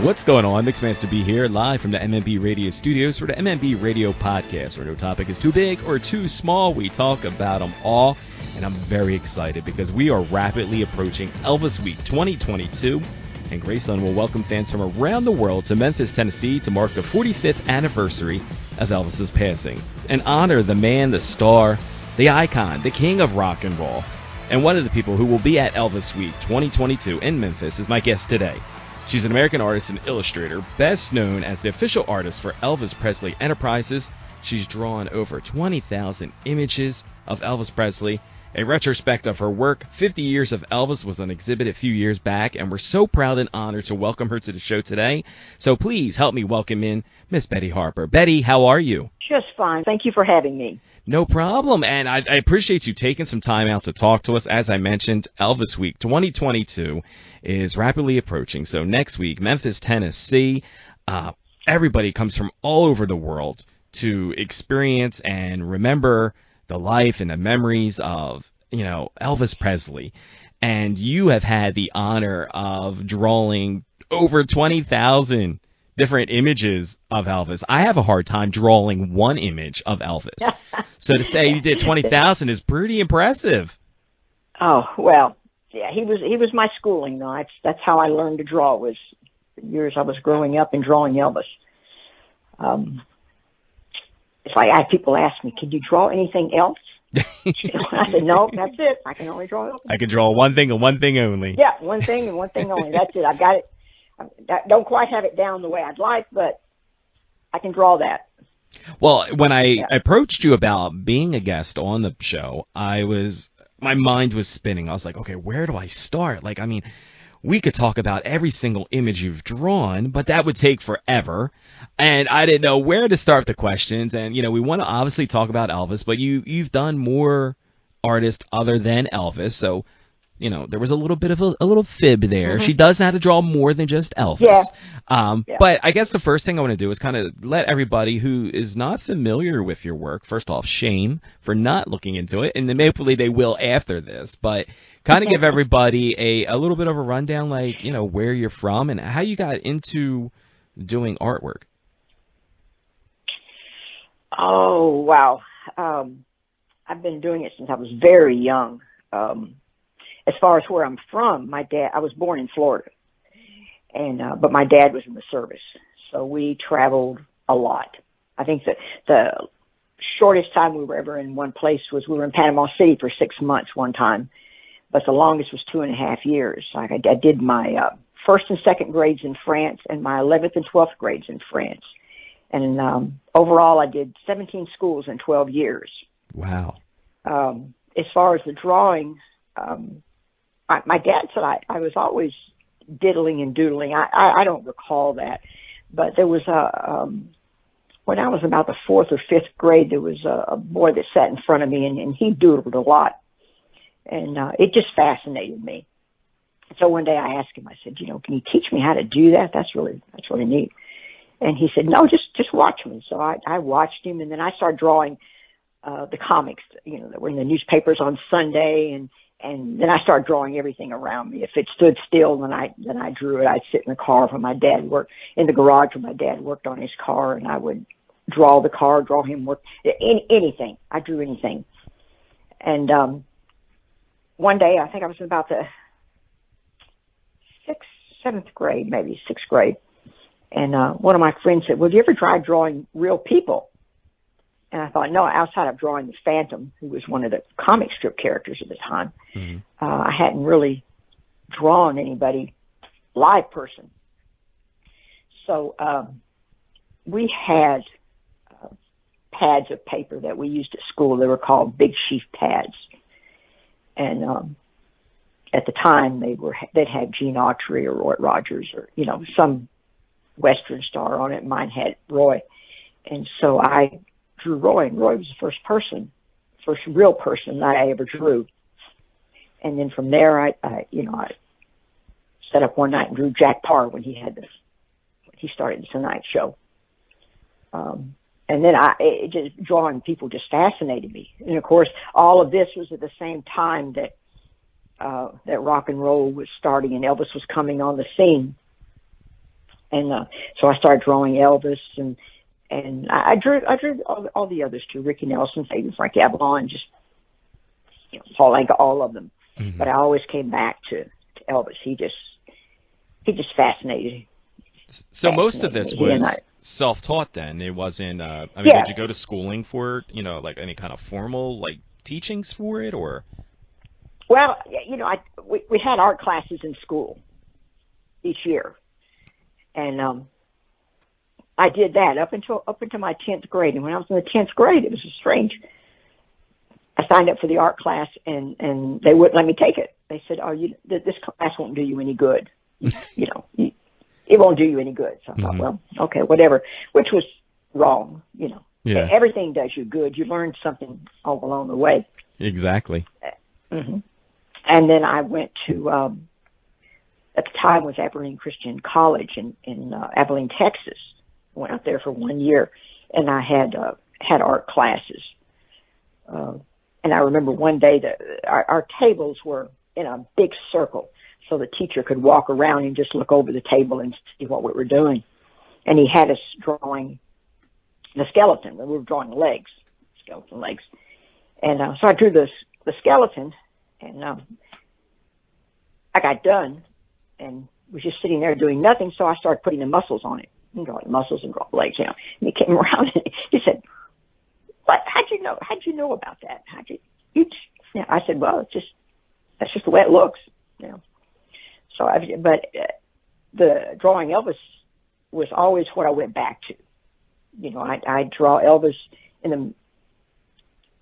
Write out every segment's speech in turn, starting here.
What's going on? Mixed Master B here, live from the MMB Radio Studios for the MMB Radio Podcast, where no topic is too big or too small. We talk about them all, and I'm very excited because we are rapidly approaching Elvis Week 2022, and Graceland will welcome fans from around the world to Memphis, Tennessee to mark the 45th anniversary of Elvis's passing and honor the man, the star, the icon, the king of rock and roll. And one of the people who will be at Elvis Week 2022 in Memphis is my guest today. She's an American artist and illustrator, best known as the official artist for Elvis Presley Enterprises. She's drawn over 20,000 images of Elvis Presley. A retrospect of her work, 50 Years of Elvis, was on exhibit a few years back, and we're so proud and honored to welcome her to the show today. So please help me welcome in Miss Betty Harper. Betty, how are you? Just fine. Thank you for having me. No problem, and I appreciate you taking some time out to talk to us. As I mentioned, Elvis Week 2022 is rapidly approaching. So next week, Memphis, Tennessee, everybody comes from all over the world to experience and remember the life and the memories of, Elvis Presley. And you have had the honor of drawing over 20,000 different images of Elvis. I have a hard time drawing one image of Elvis. So to say you did 20,000 is pretty impressive. Oh, well, yeah, he was my schooling, though. That's how I learned to draw, was the years I was growing up and drawing Elvis. It's like I have people ask me, can you draw anything else? I said, no, that's it. I can only draw Elvis. I can draw one thing and one thing only. Yeah, one thing and one thing only. That's it. I got it. I don't quite have it down the way I'd like, but I can draw that. Well, when I approached you about being a guest on the show, my mind was spinning. I was like, okay, where do I start? We could talk about every single image you've drawn, but that would take forever. And I didn't know where to start the questions. And, we want to obviously talk about Elvis, but you've done more artists other than Elvis. So, there was a little bit of a little fib there. Mm-hmm. She does know how to draw more than just Elvis. Yeah. But I guess the first thing I want to do is kind of let everybody who is not familiar with your work, first off, shame for not looking into it, and then hopefully they will after this, but kind of give everybody a little bit of a rundown, where you're from and how you got into doing artwork. Oh, wow. I've been doing it since I was very young. As far as where I'm from, I was born in Florida, and but my dad was in the service, so we traveled a lot. I think that the shortest time we were ever in one place was we were in Panama City for 6 months one time, but the longest was 2.5 years. I did my first and second grades in France and my 11th and 12th grades in France, and overall I did 17 schools in 12 years. Wow. As far as the drawing, my dad said I was always diddling and doodling. I don't recall that, but there was when I was about the 4th or 5th grade, there was a boy that sat in front of me, and he doodled a lot, and it just fascinated me. So one day I asked him, I said, can you teach me how to do that? That's really neat. And he said, no, just watch me. So I watched him, and then I started drawing the comics, that were in the newspapers on Sunday, and then I started drawing everything around me. If it stood still, then I drew it. I'd sit in the car when my dad worked, in the garage when my dad worked on his car, and I would draw the car, draw him work, anything. I drew anything. And one day, I think I was in about the 7th grade, maybe 6th grade, and one of my friends said, well, have you ever tried drawing real people? And I thought, no, outside of drawing the Phantom, who was one of the comic strip characters at the time, I hadn't really drawn anybody live person. So we had pads of paper that we used at school. They were called big sheaf pads. And at the time, they'd have Gene Autry or Roy Rogers or, some Western star on it. Mine had Roy. And so I drew Roy, and Roy was the first real person that I ever drew. And then from there, I set up one night and drew Jack Parr when he started the Tonight Show. And then drawing people just fascinated me. And of course, all of this was at the same time that rock and roll was starting and Elvis was coming on the scene. And so I started drawing Elvis, and I drew all the others too, Ricky Nelson, Frankie Avalon, just Paul Anka, all of them. Mm-hmm. But I always came back to Elvis. He just fascinated. So most of this was self-taught then. It wasn't. Did you go to schooling for like any kind of formal like teachings for it, or? Well, we had art classes in school each year, and I did that up until my 10th grade. And when I was in the 10th grade, it was strange. I signed up for the art class, and they wouldn't let me take it. They said, this class won't do you any good. It won't do you any good. So I thought, well, okay, whatever, which was wrong. Yeah. Everything does you good. You learn something all along the way. Exactly. Mm-hmm. And then I went to, at the time was Abilene Christian College in Abilene, Texas. I went out there for 1 year, and I had art classes. And I remember one day that our tables were in a big circle, so the teacher could walk around and just look over the table and see what we were doing. And he had us drawing the skeleton. We were drawing skeleton legs. And so I drew the skeleton, and I got done and was just sitting there doing nothing, so I started putting the muscles on it, and draw the muscles and draw the legs. And he came around and he said, "What? How'd you know about that? I said, "Well, that's just the way it looks." So the drawing Elvis was always what I went back to. I'd draw Elvis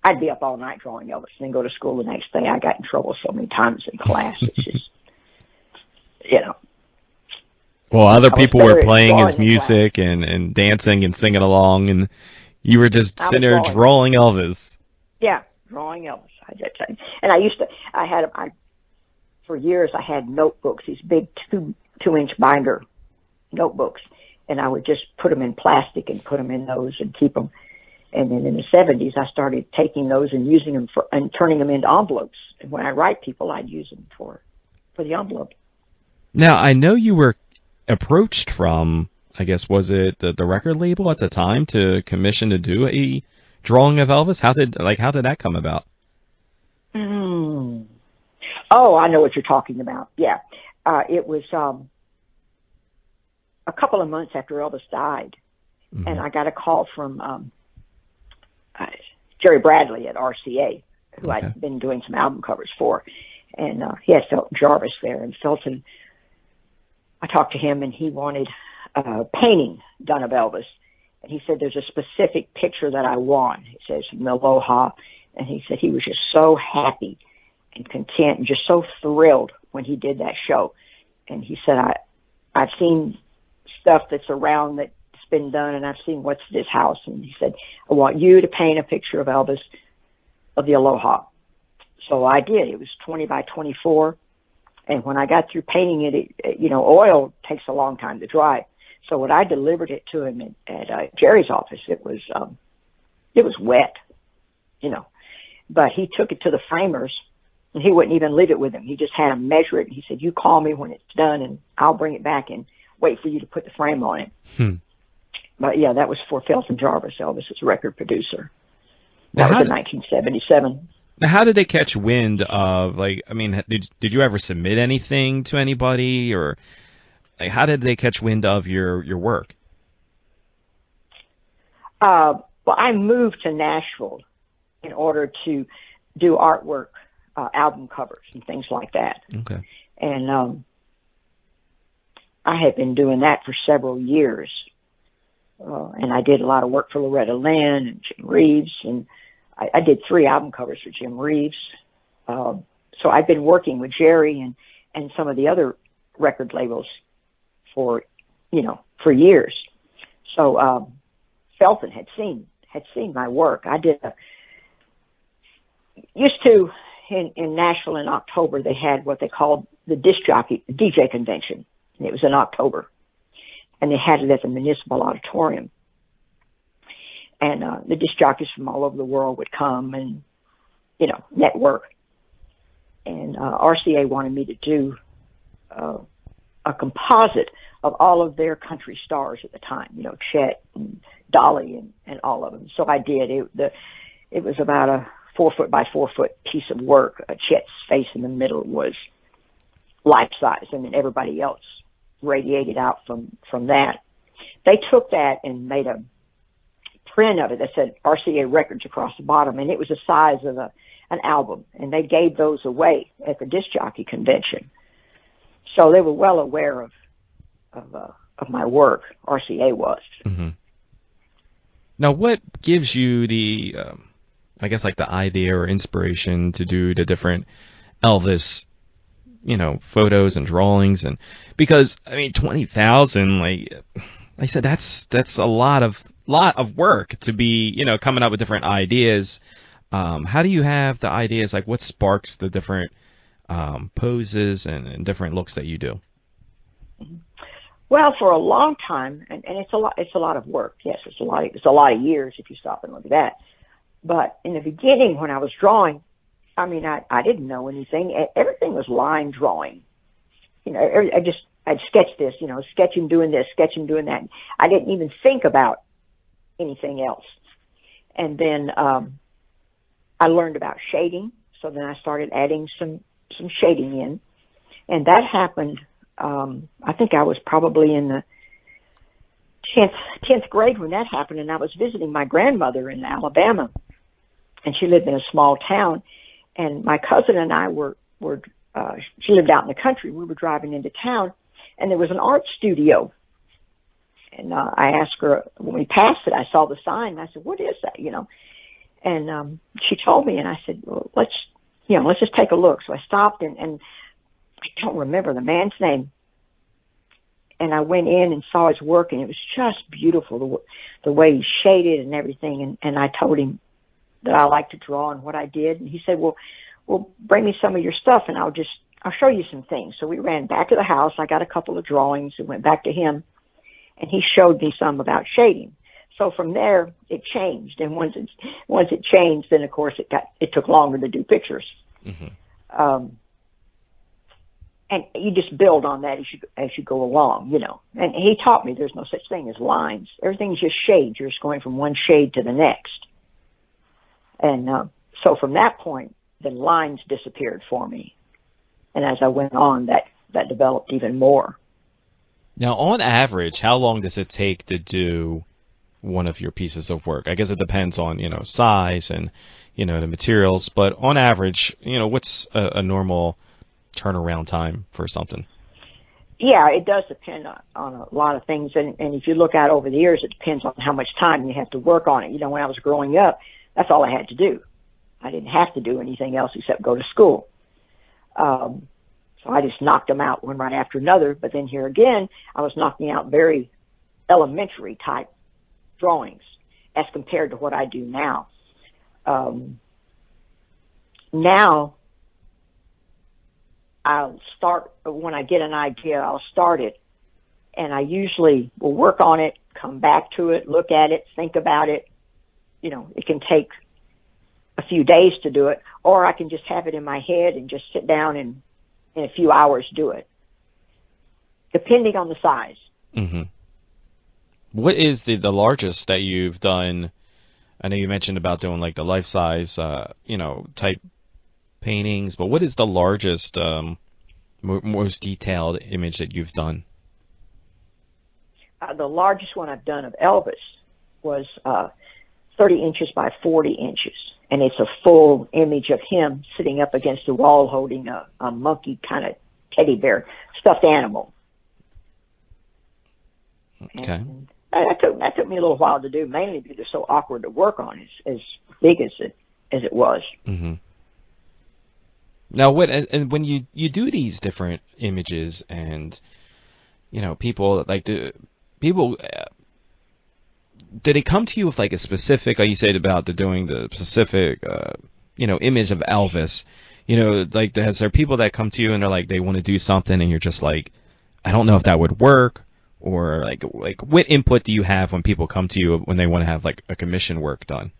I'd be up all night drawing Elvis and then go to school the next day. I got in trouble so many times in class. It's just, Well, other people were playing his music and dancing and singing along, and you were just sitting there drawing Elvis. Yeah, drawing Elvis. And for years I had notebooks, these big 2-inch binder notebooks, and I would just put them in plastic and put them in those and keep them. And then in the 70s, I started taking those and using them and turning them into envelopes. And when I write people, I'd use them for the envelope. Now, I know you were approached from, I guess, was it the record label at the time to commission to do a drawing of Elvis? How did that come about? Oh, I know what you're talking about. Yeah. It was a couple of months after Elvis died, and I got a call from Jerry Bradley at RCA, who I'd been doing some album covers for, and he had Felton Jarvis there, and Felton, I talked to him, and he wanted a painting done of Elvis, and he said, "There's a specific picture that I want." He says, from Aloha, and he said he was just so happy and content and just so thrilled when he did that show. And he said, I've seen stuff that's around that's been done, and I've seen what's this house. And he said, "I want you to paint a picture of Elvis of the Aloha." So I did. It was 20 by 24. And when I got through painting it, oil takes a long time to dry. So when I delivered it to him at Jerry's office, it was wet, but he took it to the framers, and he wouldn't even leave it with him. He just had them measure it. And he said, "You call me when it's done, and I'll bring it back and wait for you to put the frame on it." But yeah, that was for Felton Jarvis, Elvis's record producer. That was in 1977. Now, how did they catch wind of, did you ever submit anything to anybody, or how did they catch wind of your work? Well, I moved to Nashville in order to do artwork, album covers and things like that. Okay. And I had been doing that for several years. And I did a lot of work for Loretta Lynn and Jim Reeves, and I did 3 album covers for Jim Reeves. So I've been working with Jerry and some of the other record labels for years. So Felton had seen my work. I did in Nashville in October, they had what they called the DJ convention, and it was in October, and they had it at the Municipal Auditorium. And the disc jockeys from all over the world would come and, network. And RCA wanted me to do a a composite of all of their country stars at the time, Chet and Dolly and all of them. So I did. It was about a 4-foot by 4-foot piece of work. Chet's face in the middle was life size, and then everybody else radiated out from that. They took that and made a print of it that said RCA Records across the bottom, and it was the size of an album, and they gave those away at the disc jockey convention. So they were well aware of my work. RCA was. Mm-hmm. Now, what gives you the, I guess, like the idea or inspiration to do the different Elvis, photos and drawings? And because 20,000, like I said, that's a lot of work to be, coming up with different ideas. How do you have the ideas? Like, what sparks the different poses and different looks that you do? Well, for a long time, and it's a lot of work. Yes, it's a lot of years if you stop and look at that. But in the beginning, when I was drawing, I didn't know anything. Everything was line drawing. I'd sketch this, sketch him doing this, sketch him doing that. I didn't even think about anything else. And then I learned about shading, so then I started adding some shading in, and that happened. I think I was probably in the 10th grade when that happened, and I was visiting my grandmother in Alabama, and she lived in a small town, and my cousin and I were she lived out in the country. We were driving into town, and there was an art studio, and I asked her when we passed it. I saw the sign, and I said, "What is that?" And she told me, and I said, "Well, let's just take a look." So I stopped, and I don't remember the man's name. And I went in and saw his work, and it was just beautiful, the way he shaded and everything. And I told him that I liked to draw and what I did. And he said, well, bring me some of your stuff, and I'll show you some things. So we ran back to the house. I got a couple of drawings and went back to him, and he showed me some about shading. So from there, it changed. And once it changed, then of course it took longer to do pictures. Mm-hmm. And you just build on that as you go along, And he taught me there's no such thing as lines. Everything's just shades. You're just going from one shade to the next. And so from that point, the lines disappeared for me. And as I went on, that developed even more. Now, on average, how long does it take to do one of your pieces of work? I guess it depends on, size and, the materials. But on average, what's a normal turnaround time for something? Yeah, it does depend on a lot of things. And if you look out over the years, it depends on how much time you have to work on it. When I was growing up, that's all I had to do. I didn't have to do anything else except go to school. So I just knocked them out one right after another. But then here again, I was knocking out very elementary type drawings as compared to what I do now. Now, I'll start, when I get an idea, I'll start it, and I usually will work on it, come back to it, look at it, think about it. It can take a few days to do it, or I can just have it in my head and just sit down and in a few hours do it, depending on the size. Mm-hmm. What is the largest that you've done? I know you mentioned about doing like the life-size, type paintings, but what is the largest, most detailed image that you've done? The largest one I've done of Elvis was 30 inches by 40 inches, and it's a full image of him sitting up against the wall holding a monkey kind of teddy bear, stuffed animal. Okay. And that took me a little while to do, mainly because it's so awkward to work on, as big as it was. Mm-hmm. Now, when you do these different images, and people did they come to you with like a specific, like you said about doing the specific image of Elvis? Is there people that come to you and they're like they want to do something, and you're just like, I don't know if that would work, or like what input do you have when people come to you when they want to have like a commission work done?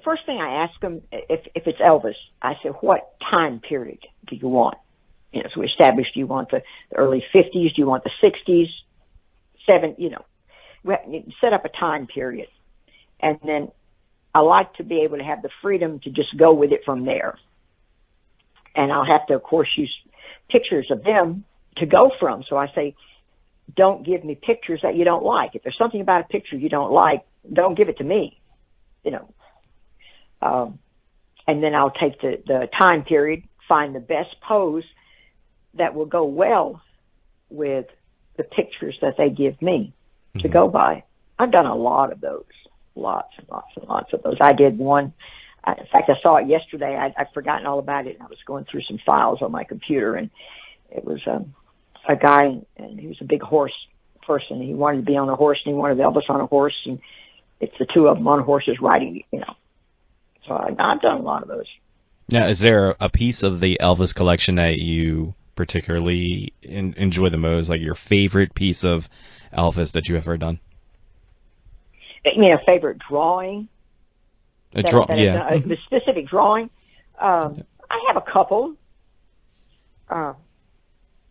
first thing I ask them, if it's Elvis, I say, what time period do you want? So we established, do you want the early 50s? Do you want the 60s? We set up a time period. And then I like to be able to have the freedom to just go with it from there. And I'll have to, of course, use pictures of them to go from. So I say, don't give me pictures that you don't like. If there's something about a picture you don't like, don't give it to me, and then I'll take the time period, find the best pose that will go well with the pictures that they give me to go by. I've done a lot of those, lots and lots and lots of those. I did one. In fact, I saw it yesterday. I'd forgotten all about it. I was going through some files on my computer, and it was a guy, and he was a big horse person. He wanted to be on a horse, and he wanted Elvis on a horse, and it's the two of them on horses riding, So I've done a lot of those. Now, is there a piece of the Elvis collection that you particularly enjoy the most, like your favorite piece of Elvis that you have ever done? You mean a favorite drawing? Yeah. The specific drawing? I have a couple.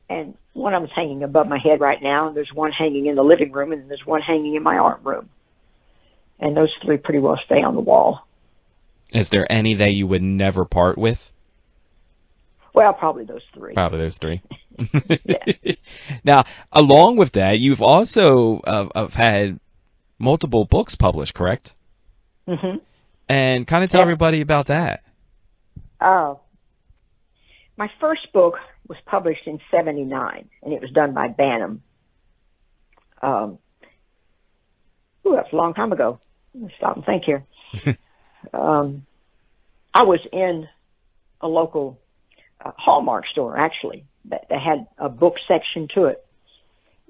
And one of them's hanging above my head right now, and there's one hanging in the living room, and there's one hanging in my art room. And those three pretty well stay on the wall. Is there any that you would never part with? Well, probably those three. Probably those three. Now, along with that, you've also have had multiple books published, correct? Mm-hmm. And kind of tell everybody about that. My first book was published in '79, and it was done by Bantam. That's a long time ago. Let me stop and think here. I was in a local Hallmark store, actually, that had a book section to it.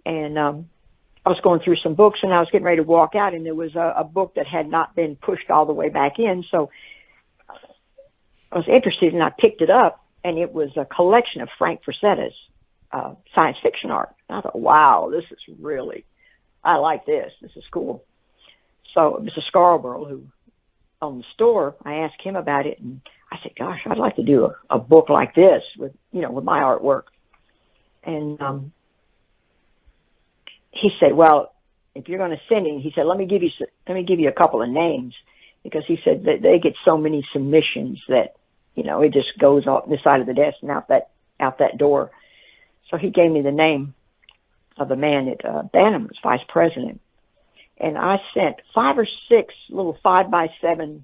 And I was going through some books, and I was getting ready to walk out, and there was a book that had not been pushed all the way back in. So I was interested, and I picked it up, and it was a collection of Frank Frasetta's science fiction art. And I thought, wow, I like this. This is cool. So Mr. Scarborough, who owned the store, I asked him about it, and I said, gosh, I'd like to do a book like this with my artwork. And he said, well, if you're going to send it, he said, let me give you a couple of names, because he said that they get so many submissions that, it just goes off this side of the desk and out that door. So he gave me the name of the man at Bantam, was vice president. And I sent 5 or 6 little 5x7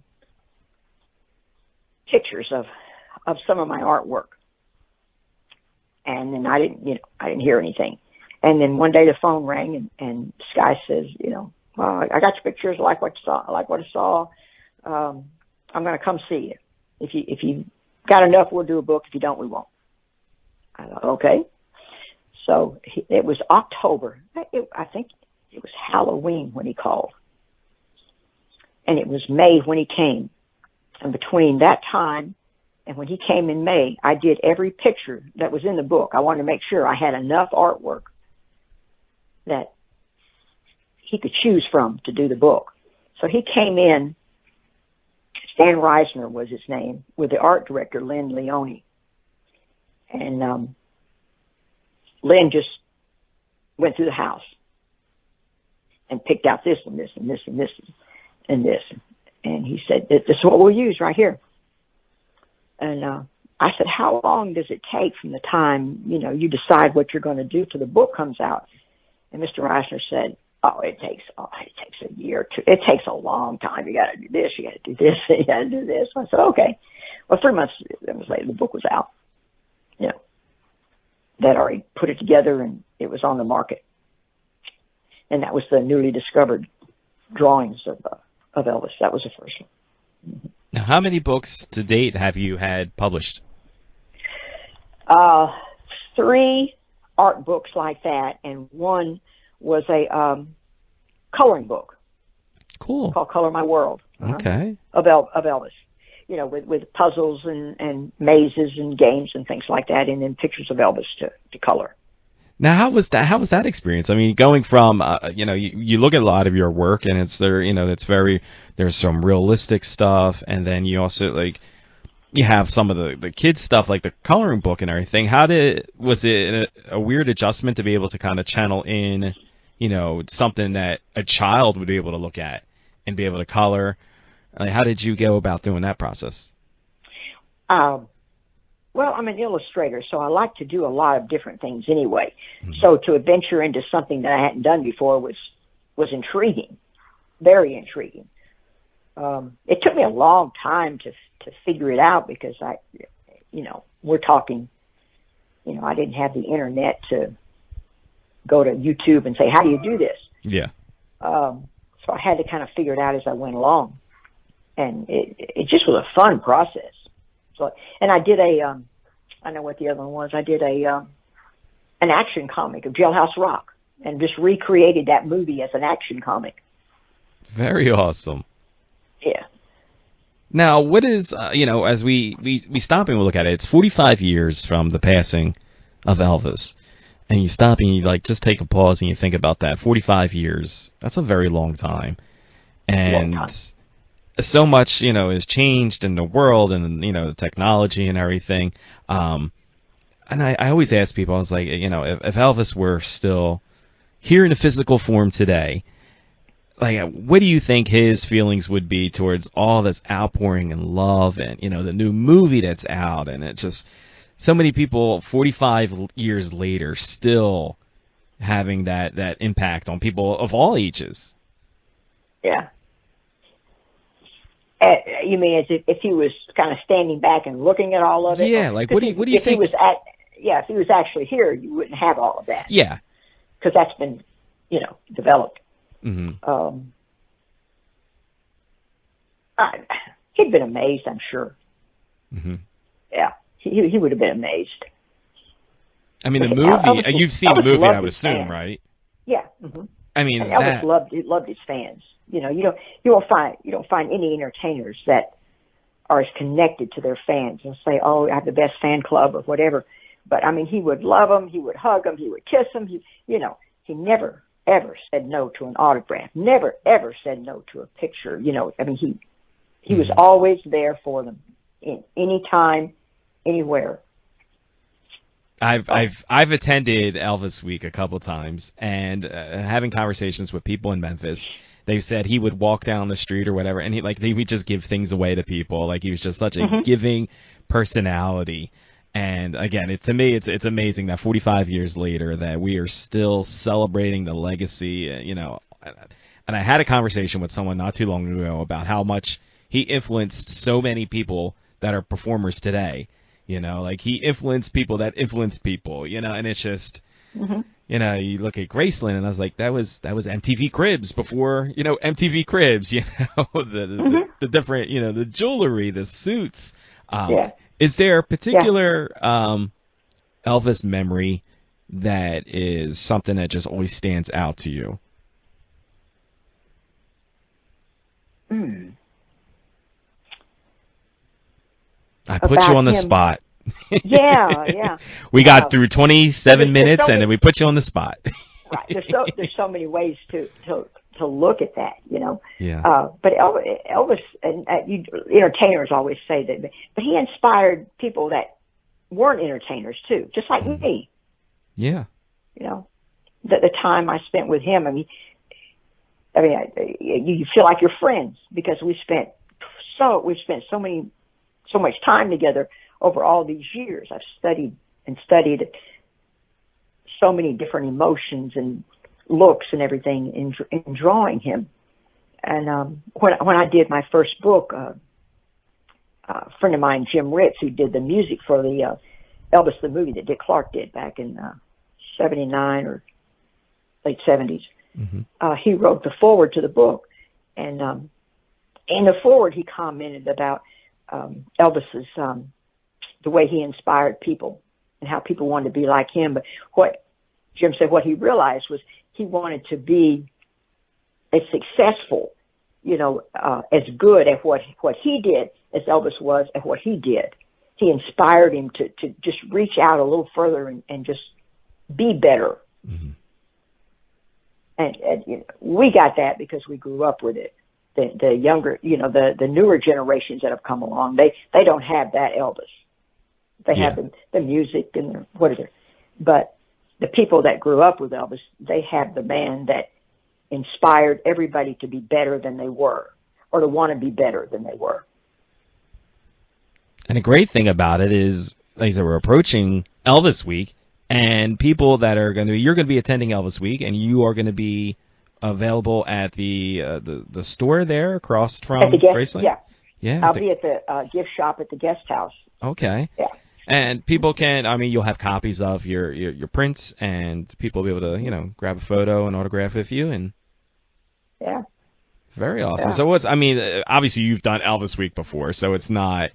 pictures of some of my artwork. And then I didn't hear anything. And then one day the phone rang, and Sky says, well, I got your pictures. I like what I saw. I'm going to come see you. If you got enough, we'll do a book. If you don't, we won't. I thought, okay. So it was October. I think it was Halloween when he called. And it was May when he came. And between that time and when he came in May, I did every picture that was in the book. I wanted to make sure I had enough artwork that he could choose from to do the book. So he came in, Stan Reisner was his name, with the art director, Lynn Leone. And Lynn just went through the house and picked out this and this and this and this and this. And he said, this is what we'll use right here. And I said, how long does it take from the time, you decide what you're going to do till the book comes out? And Mr. Reisner said, it takes a year or two. It takes a long time. You got to do this, you got to do this, you got to do this. I said, okay. Well, 3 months later, the book was out. That already put it together, and it was on the market. And that was the newly discovered drawings of Elvis. That was the first one. Mm-hmm. Now, how many books to date have you had published? 3 art books like that, and one was a coloring book. Cool. Called Color My World. Okay. Of Elvis. With puzzles and mazes and games and things like that, and then pictures of Elvis to color. Now, how was that? How was that experience? I mean, going from you look at a lot of your work, and it's there. It's very there's some realistic stuff, and then you also you have some of the kids stuff like the coloring book and everything. Was it a weird adjustment to be able to kind of channel in, something that a child would be able to look at and be able to color? Like, how did you go about doing that process? Well, I'm an illustrator, so I like to do a lot of different things anyway. Mm-hmm. So to venture into something that I hadn't done before was intriguing, very intriguing. It took me a long time to figure it out because we're talking, I didn't have the internet to go to YouTube and say, how do you do this? Yeah. So I had to kind of figure it out as I went along. And it just was a fun process. So, and I did I know what the other one was. I did an action comic of Jailhouse Rock and just recreated that movie as an action comic. Very awesome. Yeah. Now, what is, as we stop and we look at it, it's 45 years from the passing of Elvis. And you stop and you just take a pause and you think about that. 45 years, that's a very long time. And long time. So much, has changed in the world and, the technology and everything. And I always ask people, I was like, if Elvis were still here in a physical form today, what do you think his feelings would be towards all this outpouring and love and, the new movie that's out? And it's just so many people 45 years later still having that impact on people of all ages. Yeah. You mean as if he was kind of standing back and looking at all of it? Yeah, what do you think? If he was actually here, you wouldn't have all of that. Yeah. Because that's been, developed. Mm-hmm. He'd been amazed, I'm sure. Mm-hmm. Yeah, he would have been amazed. I mean, the movie, you've seen the movie, I would assume, fans. right? Yeah. Mm-hmm. I mean, and Elvis loved his fans. You don't find any entertainers that are as connected to their fans and say, "Oh, I have the best fan club" or whatever. But I mean, he would love them. He would hug them. He would kiss them. He never ever said no to an autograph. Never ever said no to a picture. I mean, he was always there for them in any time, anywhere. I've attended Elvis Week a couple times, and having conversations with people in Memphis, they said he would walk down the street or whatever, and he would just give things away to people. Like, he was just such a giving personality. And again, to me, it's amazing that 45 years later that we are still celebrating the legacy. And I had a conversation with someone not too long ago about how much he influenced so many people that are performers today. He influenced people that influenced people, and it's just, you look at Graceland, and I was like, that was MTV Cribs before, MTV Cribs, the different, the jewelry, the suits. Yeah. Is there a particular Elvis memory that is something that just always stands out to you? I put you on the spot. Yeah. We got through 27 minutes, and then we put you on the spot. Right. There's so many ways to look at that, Yeah. But Elvis, and entertainers always say that, but he inspired people that weren't entertainers too, just like me. Yeah. The time I spent with him. I mean, you feel like you're friends because we've spent so much time together over all these years. I've studied so many different emotions and looks and everything in drawing him. And when I did my first book, a friend of mine, Jim Ritz, who did the music for the Elvis the movie that Dick Clark did back in 79 or late 70s, he wrote the foreword to the book. And in the foreword, he commented about Elvis's the way he inspired people and how people wanted to be like him. But what Jim said, what he realized was he wanted to be as successful, as good at what he did as Elvis was at what he did. He inspired him to just reach out a little further and just be better. Mm-hmm. And you know, we got that because we grew up with it. The younger, you know, the newer generations that have come along, they don't have that Elvis. They have the music and the whatever. But the people that grew up with Elvis, they have the man that inspired everybody to be better than they were, or to want to be better than they were. And the great thing about it is, like I said, we're approaching Elvis Week, and people that are going to be, you're going to be attending Elvis Week, and you are going to be available at the store there across from Graceland? Yeah. I'll be at the gift shop at the guest house. Okay. Yeah. And people can, I mean, you'll have copies of your prints, and people will be able to, you know, grab a photo and autograph with you, and yeah. Very awesome. Yeah. So I mean, obviously you've done Elvis Week before, so it's not,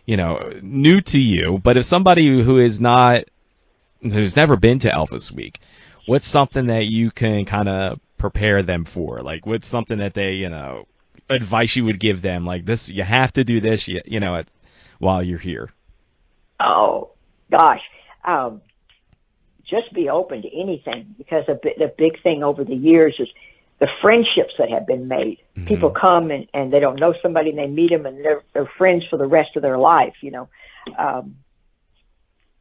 you know, new to you, but if somebody who's never been to Elvis Week, what's something that you can kind of prepare them for? Like, what's something that they, you know, advice you would give them? Like, this, you have to do this, you know, while you're here. Oh, gosh. Just be open to anything, because the big thing over the years is the friendships that have been made. Mm-hmm. People come and they don't know somebody, and they meet them, and they're friends for the rest of their life, you know.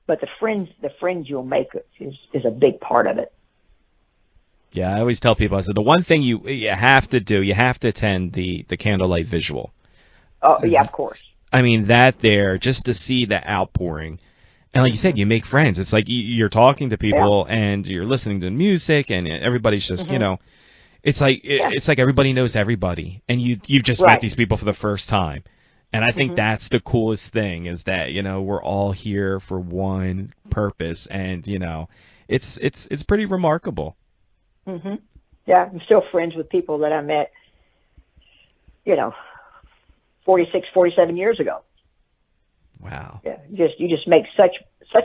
But the friends you'll make is a big part of it. Yeah, I always tell people, I said, the one thing you have to do, you have to attend the candlelight visual. Oh, yeah, of course. I mean, that there, just to see the outpouring. And like you said, you make friends. It's like you're talking to people, and you're listening to music, and everybody's just, you know, it's like everybody knows everybody, and you've just met these people for the first time. And I think that's the coolest thing, is that, you know, we're all here for one purpose, and, you know, it's pretty remarkable. Mm-hmm. Yeah, I'm still friends with people that I met, you know, 46, 47 years ago. Wow. Yeah, you just make such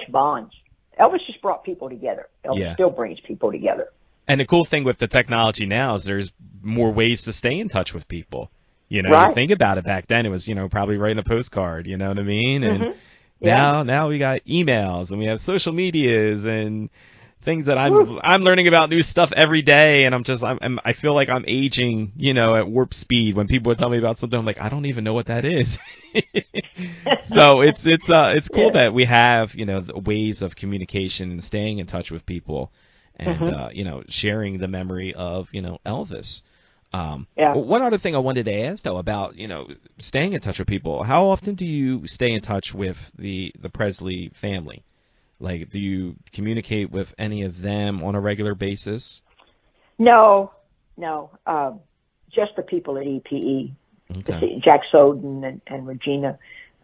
bonds. Elvis just brought people together. Elvis still brings people together. And the cool thing with the technology now is there's more ways to stay in touch with people. You know, you think about it, back then it was, you know, probably writing a postcard, you know what I mean? And now we got emails, and we have social medias and things that I'm learning about new stuff every day, and I feel like I'm aging, you know, at warp speed. When people would tell me about something, I'm like, I don't even know what that is. So it's cool that we have, you know, the ways of communication and staying in touch with people, and you know, sharing the memory of, you know, Elvis. One other thing I wanted to ask, though, about, you know, staying in touch with people. How often do you stay in touch with the Presley family? Like, do you communicate with any of them on a regular basis? No. Just the people at EPE. Okay. Jack Soden and Regina,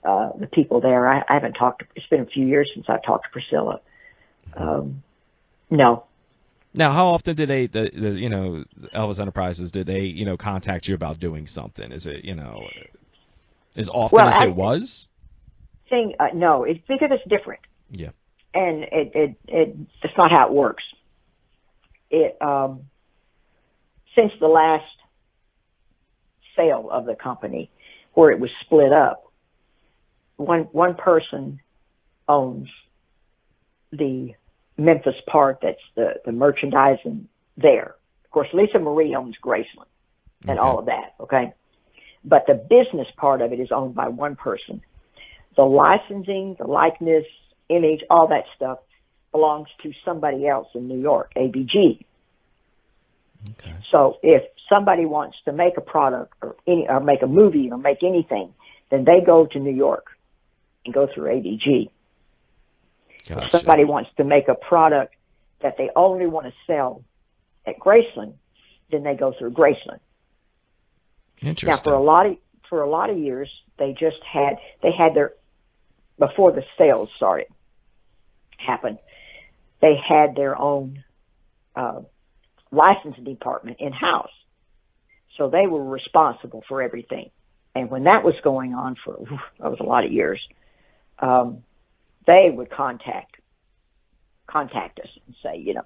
the people there. I haven't talked. It's been a few years since I've talked to Priscilla. No. Now, how often do they, you know, Elvis Enterprises, do they, you know, contact you about doing something? Is it, you know, as often as it was? No, because it's different. Yeah. And it's not how it works. Since the last sale of the company, where it was split up, one person owns the Memphis part, that's the merchandising there. Of course, Lisa Marie owns Graceland and all of that, okay? But the business part of it is owned by one person. The licensing, the likeness, image, all that stuff belongs to somebody else in New York, ABG. Okay. So if somebody wants to make a product or make a movie or make anything, then they go to New York and go through ABG. Gotcha. If somebody wants to make a product that they only want to sell at Graceland, then they go through Graceland. Interesting. Now, for a lot of years, they had their, before the sales happened, they had their own licensing department in-house. So they were responsible for everything. And when that was going on that was a lot of years, they would contact us and say, you know,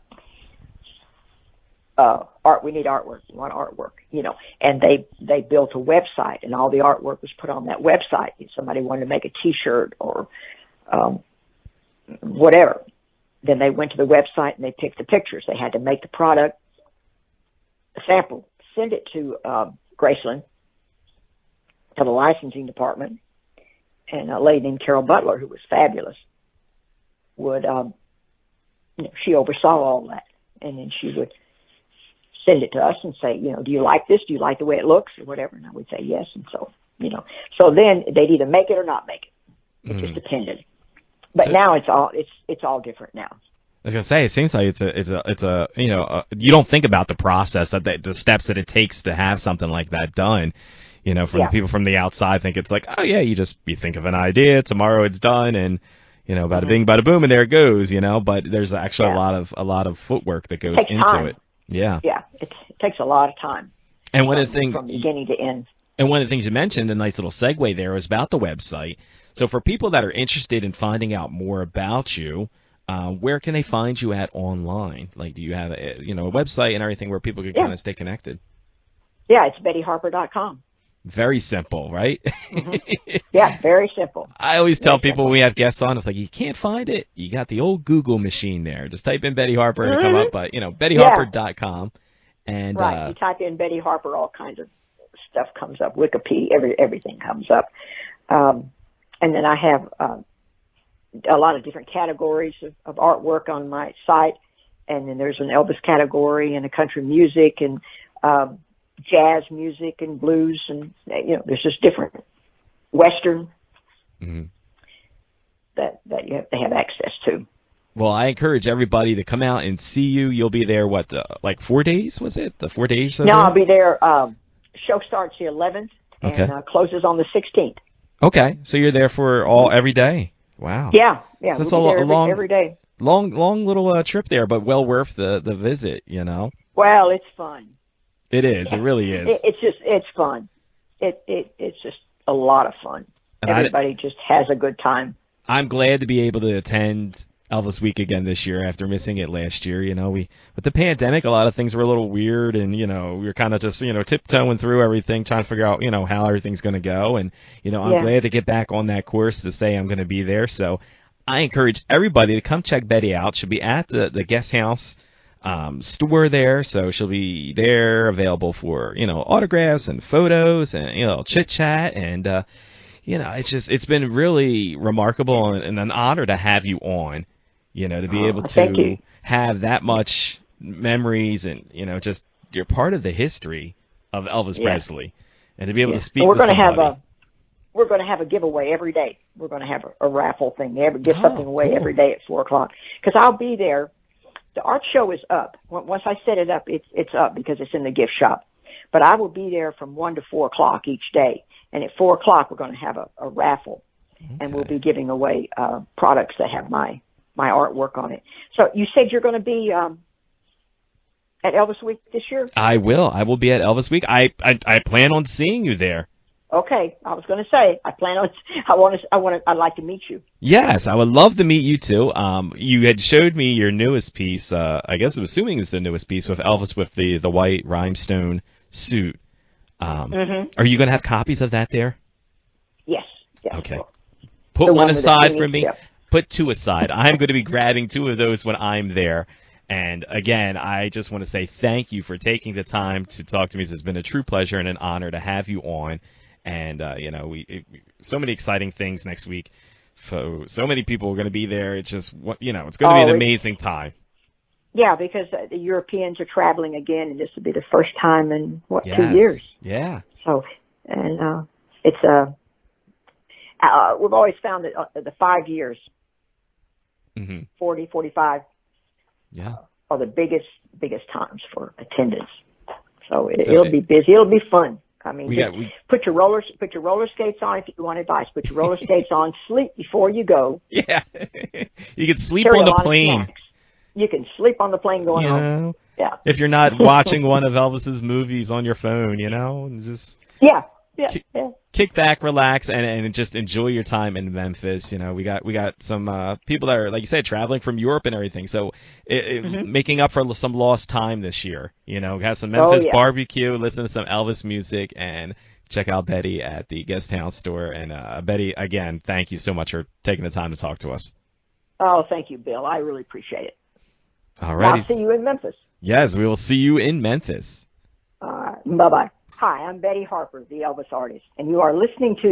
we need artwork. We want artwork, you know. And they built a website, and all the artwork was put on that website. If somebody wanted to make a T-shirt or whatever, then they went to the website and they picked the pictures. They had to make the product, a sample, send it to Graceland, to the licensing department, and a lady named Carol Butler, who was fabulous, would, she oversaw all that. And then she would send it to us and say, do you like this? Do you like the way it looks or whatever? And I would say yes. And so, so then they'd either make it or not make it. It just depended. But now it's all different now. I was gonna say, it seems like it's a you don't think about the process, that the steps that it takes to have something like that done. From the people from the outside think it's like, oh yeah, you think of an idea, tomorrow it's done, and bada bing, bada boom, and there it goes. But there's actually a lot of footwork that goes into time. it. Yeah. Yeah, it takes a lot of time. And one of the things from beginning to end. And one of the things you mentioned, a nice little segue there, was about the website. So for people that are interested in finding out more about you, where can they find you at online? Like, do you have a website and everything where people can kind of stay connected? Yeah, it's BettyHarper.com. Very simple, right? Mm-hmm. Yeah, very simple. I always tell people when we have guests on, it's like, you can't find it. You got the old Google machine there. Just type in Betty Harper and come up, but BettyHarper.com. And right, you type in Betty Harper, all kinds of stuff comes up. Wikipedia, everything comes up. And then I have a lot of different categories of artwork on my site. And then there's an Elvis category and a country music and jazz music and blues, and there's just different Western that they have access to. Well, I encourage everybody to come out and see you. You'll be there, like 4 days, was it? The 4 days? No, I'll be there. Show starts the 11th and closes on the 16th. Okay, so you're there for every day. Wow. Yeah. So it's a long, every day. Long little trip there, but well worth the visit. Well, it's fun. It is. It really is. It's fun. It's just a lot of fun. And everybody just has a good time. I'm glad to be able to attend Elvis Week again this year after missing it last year. With the pandemic, a lot of things were a little weird, and we were kind of just tiptoeing through everything, trying to figure out how everything's going to go. And I'm glad to get back on that course to say I'm going to be there. So I encourage everybody to come check Betty out. She'll be at the guest house store there, so she'll be there available for autographs and photos and chit chat, and it's been really remarkable and an honor to have you on, to be able to have that much memories, and just you're part of the history of Elvis Presley, and to be able to speak to somebody. We're going to have a giveaway every day. We're going to have a raffle thing. Give something away every day at 4:00, because I'll be there. The art show is up. Once I set it up, it's up because it's in the gift shop. But I will be there from 1 to 4 o'clock each day. And at 4 o'clock, we're going to have a raffle. Okay. And we'll be giving away products that have my artwork on it. So you said you're going to be at Elvis Week this year? I will. I will be at Elvis Week. I plan on seeing you there. Okay, I was going to say I'd like to meet you. Yes, I would love to meet you too. You had showed me your newest piece. I guess I'm assuming it's the newest piece with Elvis with the white rhinestone suit. Are you going to have copies of that there? Yes. Okay. Put one aside for me. Put two aside. I'm going to be grabbing 2 of those when I'm there. And again, I just want to say thank you for taking the time to talk to me. It's been a true pleasure and an honor to have you on. And, so many exciting things next week. So many people are going to be there. It's just, it's going to be an amazing time. Yeah, because the Europeans are traveling again, and this will be the first time in, 2 years. Yeah. So, and it's we've always found that the 5 years, 40, 45, are the biggest times for attendance. So it'll be busy. It'll be fun. I mean, put your roller skates on if you want advice. Put your roller skates on. Sleep before you go. Yeah, you can sleep on the plane. You can sleep on the plane going home. Yeah. If you're not watching one of Elvis's movies on your phone, and just kick back, relax, and just enjoy your time in Memphis. We got some people that are, like you said, traveling from Europe and everything. So making up for some lost time this year. Have some Memphis barbecue, listen to some Elvis music, and check out Betty at the Guesthouse Store. And Betty, again, thank you so much for taking the time to talk to us. Oh, thank you, Bill. I really appreciate it. All I'll righty. see you in Memphis. Yes, we will see you in Memphis. Bye-bye. Hi, I'm Betty Harper, the Elvis artist, and you are listening to